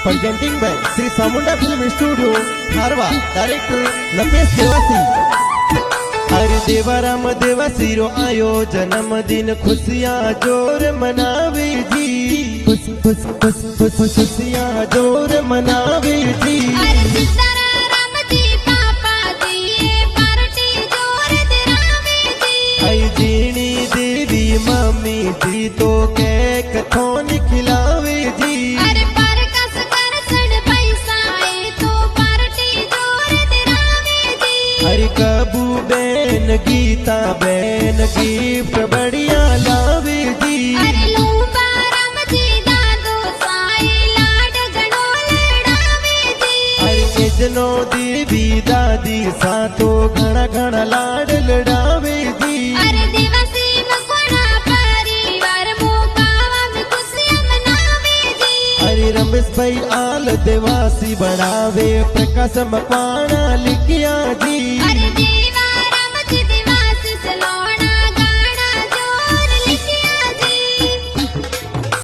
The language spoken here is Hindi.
presenting by Sri Samunda Film Studio, Harwa, Director Lapesh Devasi. हरे देवा राम देवासी रो आयो जन्मदिन खुशियाँ जोर मनावे जी, खुशियाँ जोर मनावे जी। जीनी देवी मम्मी जी तो केक थोन खिलावे जी। अरे पर कस कर सड़ पैसा तो पार्टी जोर दिलावे जी। अरे कबू बैन गीता बैन गिफ्ट बढ़िया लावे जी। अरे लूबा राम जी दादो साई लाड गणो लड़ावे जी। अरे इजनो देवी दादी सातो घना घना लाड लड़ावे जी। अरे दिवसी मकोना परिवार मोकावा में खुशियां मनावे जी। अरे रमेश भाई आल देवासी बढ़ावे प्रकाश मकवाना लिखिया जी। अरे